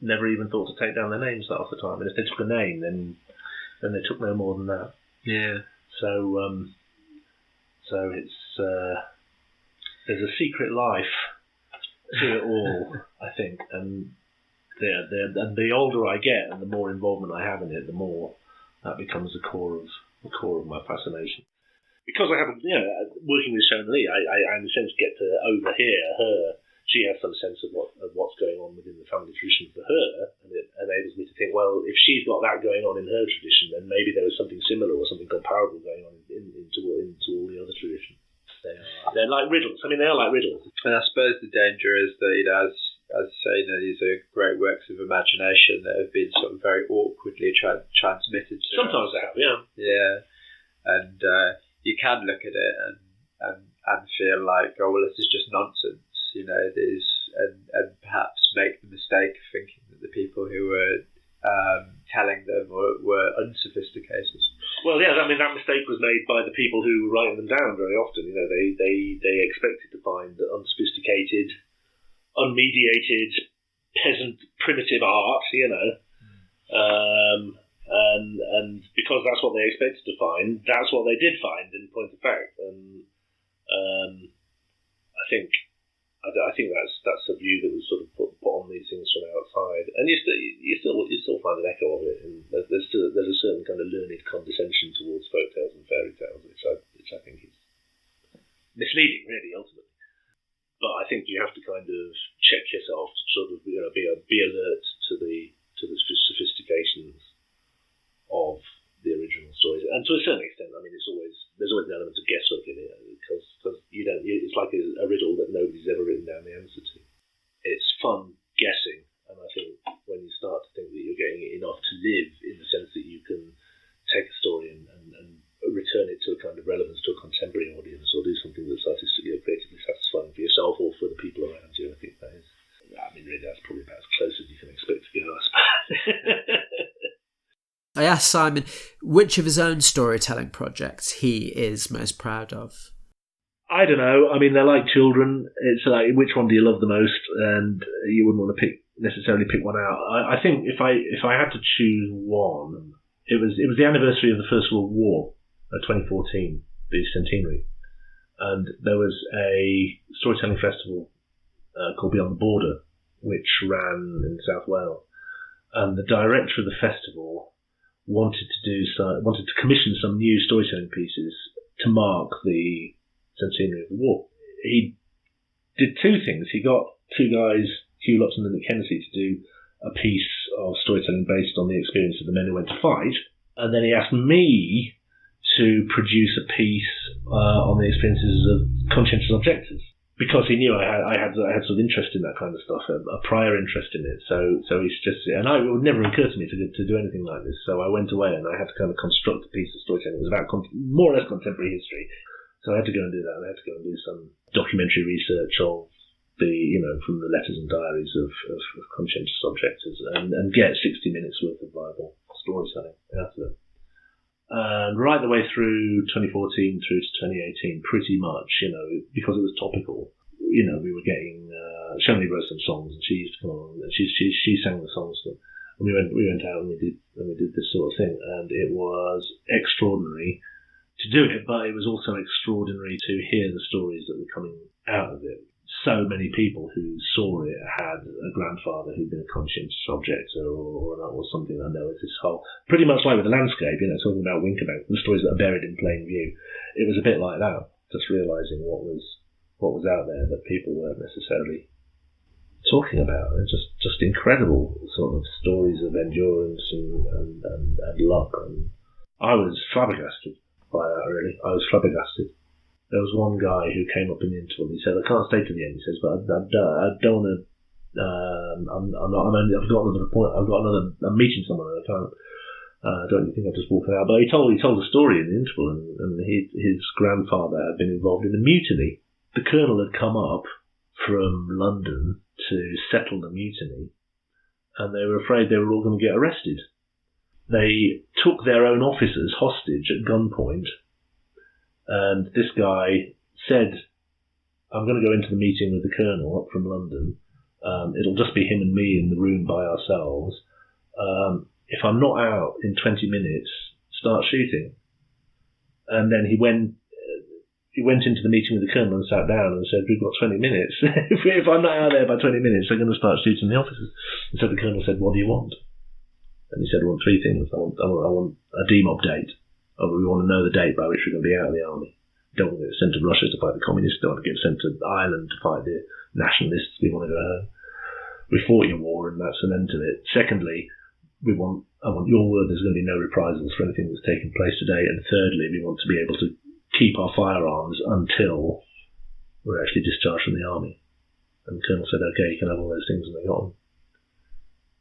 never even thought to take down their names half the time. And if they took a name, then they took no more than that. Yeah. So it's there's a secret life to it all, I think. And the older I get and the more involvement I have in it, the more that becomes the core of my fascination. Because I have, working with Shona Lee, I in a sense get to overhear her. She has some sense of what's going on within the family tradition for her, and it enables me to think, well, if she's got that going on in her tradition, then maybe there was something similar or something comparable going on into all the other traditions. They're like riddles. I mean, they are like riddles. And I suppose the danger is that, as you say, these are great works of imagination that have been sort of very awkwardly transmitted to Sometimes us. they have, yeah. Yeah, and you can look at it and feel like, oh well, this is just nonsense, and perhaps make the mistake of thinking that the people who were telling them were unsophisticated. Well, yeah, I mean that mistake was made by the people who were writing them down very often. They expected to find unsophisticated, unmediated, peasant, primitive art, and because that's what they expected to find, that's what they did find in point of fact. And I think that's a view that was sort of put on these things from outside, and you still find an echo of it. And there's a certain kind of learned condescension towards folk tales and fairy tales, which I think is misleading, really, ultimately. But I think you have to kind of check yourself to sort of be alert to the sophistications of the original stories, and to a certain extent, I mean, there's always an element of guesswork in it because it's like a riddle that nobody's ever written down the answer to. It's fun guessing, and I think when you start to think that you're getting it enough to live, in the sense that you can take a story and return it to a kind of relevance to a contemporary audience, or do something that's artistically or creatively satisfying for yourself or for the people around you, I think that is. I mean, really, that's probably about as close as you can expect to go, I suppose. I asked Simon which of his own storytelling projects he is most proud of. I don't know. I mean, they're like children. It's like, which one do you love the most? And you wouldn't want to necessarily pick one out. I think if I had to choose one, it was the anniversary of the First World War, 2014, the centenary, and there was a storytelling festival called Beyond the Border, which ran in South Wales, and the director of the festival wanted to commission some new storytelling pieces to mark the centenary of the war. He did two things. He got two guys, Hugh Lupton and Nick Hennessy, to do a piece of storytelling based on the experience of the men who went to fight, and then he asked me to produce a piece on the experiences of conscientious objectors, because he knew I had sort of interest in that kind of stuff, a prior interest in it. So he's just, and it would never occur to me to do anything like this. So I went away and I had to kind of construct a piece of storytelling. It was about more or less contemporary history. So I had to go and do that. And I had to go and do some documentary research of from the letters and diaries of conscientious objectors and get 60 minutes worth of viable storytelling out of it. And right the way through 2014 through to 2018, pretty much, because it was topical, we were getting, Shona wrote some songs and she used to come on and she sang the songs, and we went out and we did this sort of thing, and it was extraordinary to do it, but it was also extraordinary to hear the stories that were coming out of it. So many people who saw it had a grandfather who'd been a conscientious objector or something. I know it's this whole, pretty much like with the landscape, talking about Winterbank, the stories that are buried in plain view. It was a bit like that, just realising what was out there that people weren't necessarily talking about. They're just incredible sort of stories of endurance and luck. And I was flabbergasted by that, really. I was flabbergasted. There was one guy who came up in the interval. He said, "I can't stay to the end." He says, "But I don't want to. I've got another appointment. I'm meeting someone, and I can't. Don't you think I've just walked out?" But he told a story in the interval, and his grandfather had been involved in a mutiny. The colonel had come up from London to settle the mutiny, and they were afraid they were all going to get arrested. They took their own officers hostage at gunpoint, and this guy said, "I'm going to go into the meeting with the colonel up from London. It'll just be him and me in the room by ourselves. If I'm not out in 20 minutes, start shooting." And then he went into the meeting with the colonel and sat down and said, "We've got 20 minutes. If I'm not out there by 20 minutes, they're going to start shooting the officers." And so the colonel said, "What do you want?" And he said, "I want three things. I want a demob date. We want to know the date by which we're going to be out of the army. Don't want to get sent to Russia to fight the communists. Don't want to get sent to Ireland to fight the nationalists. We want to go home. We fought your war, and that's an end to it. Secondly, I want your word there's going to be no reprisals for anything that's taken place today. And thirdly, we want to be able to keep our firearms until we're actually discharged from the army." And the colonel said, "Okay, you can have all those things," and they got them.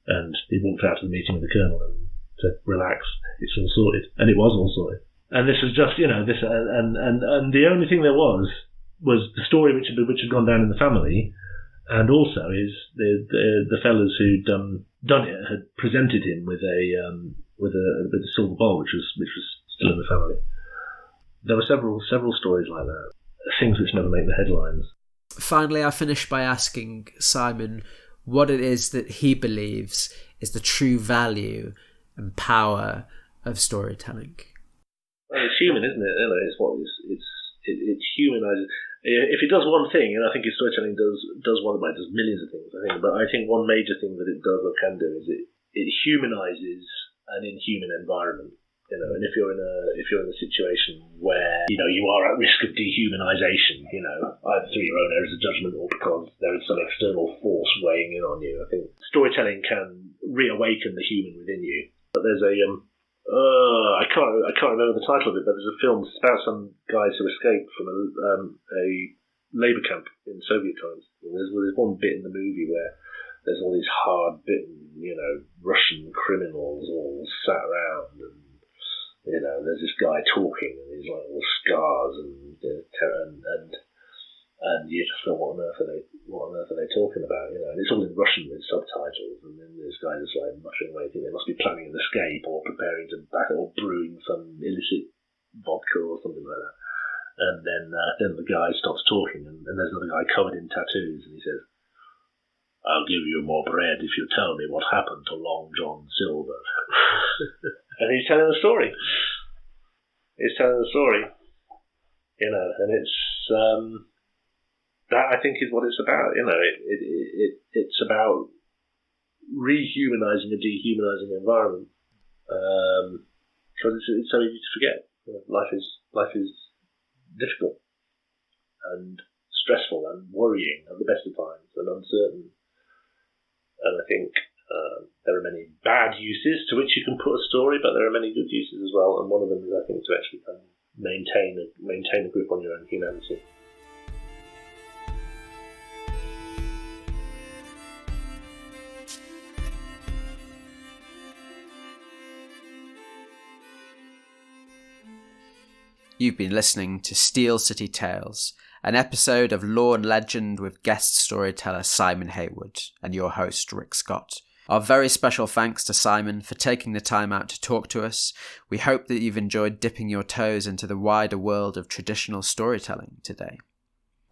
And he walked out to the meeting with the colonel and said, "Relax, it's all sorted." And it was all sorted. And this was just, this, and the only thing there was the story which had gone down in the family, and also is the fellas who'd done it had presented him with a silver bowl, which was still in the family. There were several stories like that, things which never make the headlines. Finally, I finish by asking Simon what it is that he believes is the true value and power of storytelling. Well, it's human, isn't it? It humanises. If it does one thing, and I think storytelling does one of it does millions of things, I think. But I think one major thing that it does or can do is it humanises an inhuman environment. And if you're in a situation where you are at risk of dehumanisation, either through your own errors of judgment or because there is some external force weighing in on you, I think storytelling can reawaken the human within you. But there's I can't remember the title of it, but there's a film about some guys who escaped from a labour camp in Soviet times. And there's one bit in the movie where there's all these hard-bitten, Russian criminals all sat around, and there's this guy talking, and he's like all scars, and you just thought, what on earth are they talking about? And it's all in Russian with subtitles, and then this guy is like muttering away, thinking they must be planning an escape or preparing to battle or brewing some illicit vodka or something like that. And then the guy stops talking, and there's another guy covered in tattoos, and he says, "I'll give you more bread if you tell me what happened to Long John Silver." And he's telling a story. And it's that I think is what it's about. It's about rehumanising a dehumanising environment. Because it's so easy to forget. Life is difficult and stressful and worrying at the best of times and uncertain. And I think there are many bad uses to which you can put a story, but there are many good uses as well. And one of them is, I think, to actually kind of maintain a grip on your own humanity. You've been listening to Steel City Tales, an episode of Lore and Legend with guest storyteller Simon Heywood and your host Rick Scott. Our very special thanks to Simon for taking the time out to talk to us. We hope that you've enjoyed dipping your toes into the wider world of traditional storytelling today.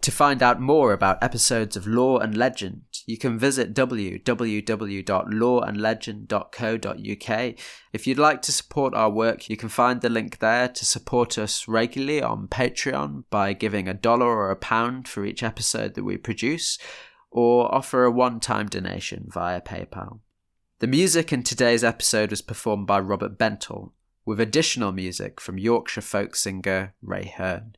To find out more about episodes of Lore and Legend, you can visit www.loreandlegend.co.uk. If you'd like to support our work, you can find the link there to support us regularly on Patreon by giving $1 or £1 for each episode that we produce, or offer a one-time donation via PayPal. The music in today's episode was performed by Robert Bentall, with additional music from Yorkshire folk singer Ray Hearne.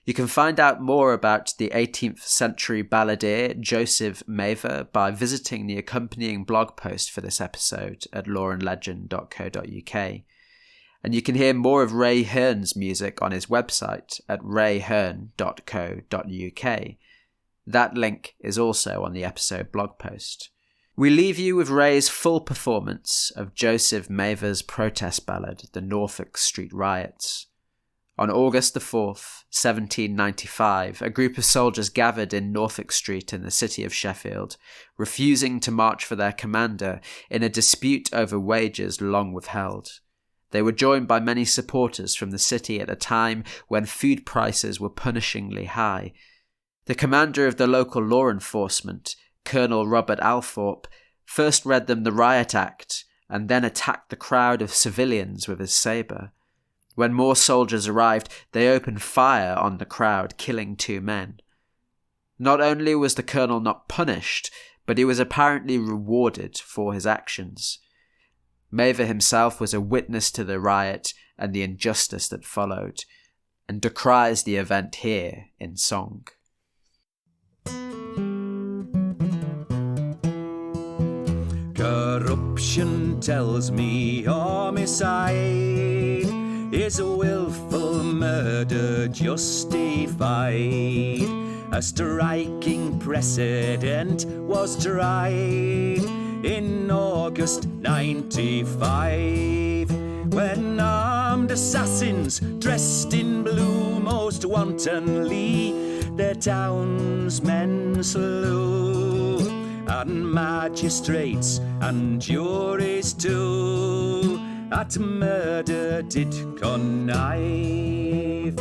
You can find out more about the 18th century balladeer Joseph Mather by visiting the accompanying blog post for this episode at loreandlegend.co.uk. And you can hear more of Ray Hearne's music on his website at rayhearne.co.uk. That link is also on the episode blog post. We leave you with Ray's full performance of Joseph Mather's protest ballad, The Norfolk Street Riots. On August the 4th, 1795, a group of soldiers gathered in Norfolk Street in the city of Sheffield, refusing to march for their commander in a dispute over wages long withheld. They were joined by many supporters from the city at a time when food prices were punishingly high. The commander of the local law enforcement, Colonel Robert Althorpe, first read them the Riot Act and then attacked the crowd of civilians with his sabre. When more soldiers arrived, they opened fire on the crowd, killing 2 men. Not only was the colonel not punished, but he was apparently rewarded for his actions. Mather himself was a witness to the riot and the injustice that followed, and decries the event here in song. Corruption tells me homicide is a willful murder justified. A striking precedent was tried in August 95, when armed assassins dressed in blue most wantonly their townsmen slew, and magistrates and juries too at murder did connive.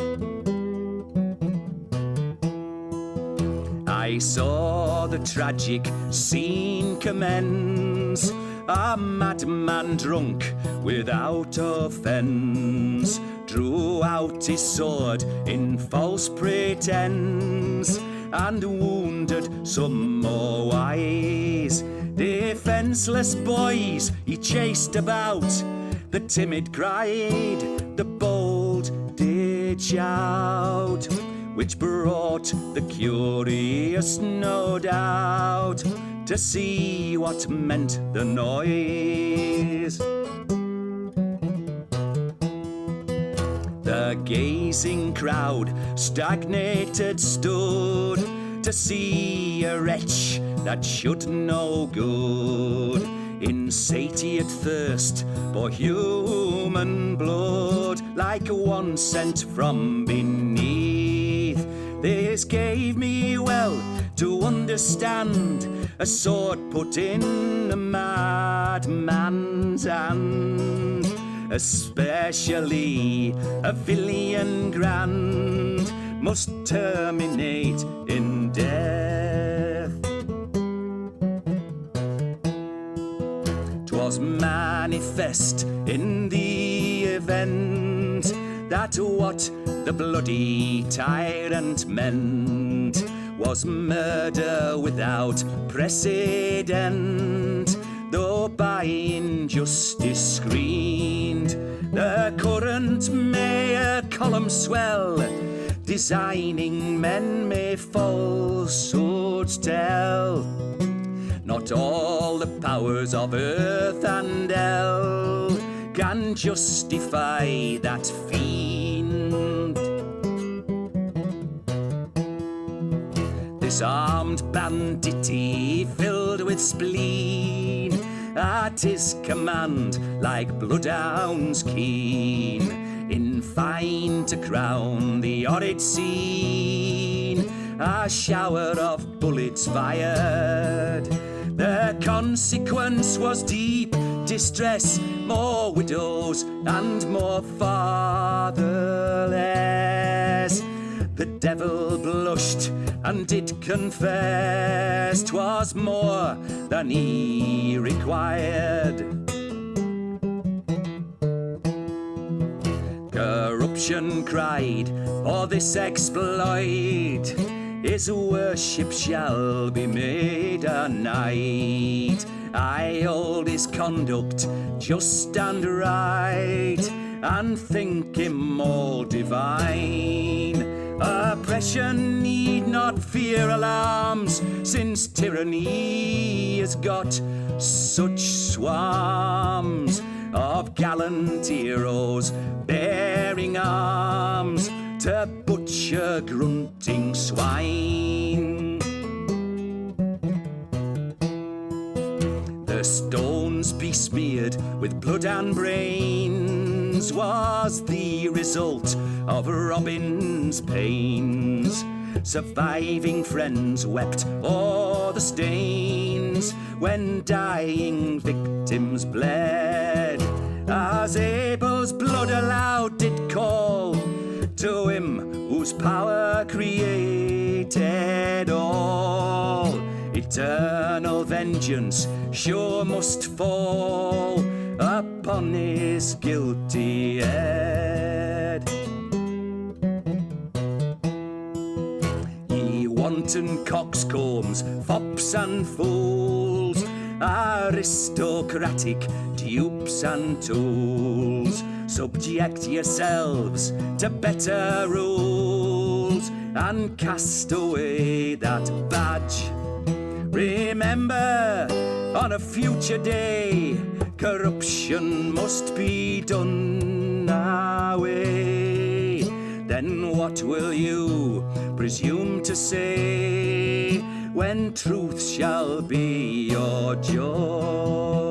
I saw the tragic scene commence, a madman drunk without offence drew out his sword in false pretense and wounded some more wise. Defenceless boys he chased about, the timid cried, the bold did shout, which brought the curious, no doubt, to see what meant the noise. The gazing crowd stagnated stood to see a wretch that should no good, insatiate thirst for human blood, like one sent from beneath. This gave me well to understand a sword put in a madman's hand, especially a villain grand, must terminate in death. 'Twas manifest in the event that what the bloody tyrant meant was murder without precedent, though by injustice screened. The current may a column swell, designing men may falsehoods tell. Not all the powers of earth and hell can justify that fiend. This armed banditti filled with spleen, at his command like bloodhounds keen, in fine to crown the horrid scene, a shower of bullets fired. The consequence was deep distress, more widows and more fatherless. The devil blushed and did confess 'twas more than he required. Corruption cried for this exploit, his worship shall be made a knight. I hold his conduct just and right, and think him all divine. Oppression need not fear alarms, since tyranny has got such swarms of gallant heroes bearing arms to butcher grunting swine. The stones besmeared with blood and brains was the result of Robin's pains. Surviving friends wept o'er the stains when dying victims bled, as Abel's blood aloud did call to him whose power created all. Eternal vengeance sure must fall upon his guilty head. Ye wanton coxcombs, fops and fools, aristocratic dupes and tools, subject yourselves to better rules and cast away that badge. Remember, on a future day, corruption must be done away. Then what will you presume to say when truth shall be your joy?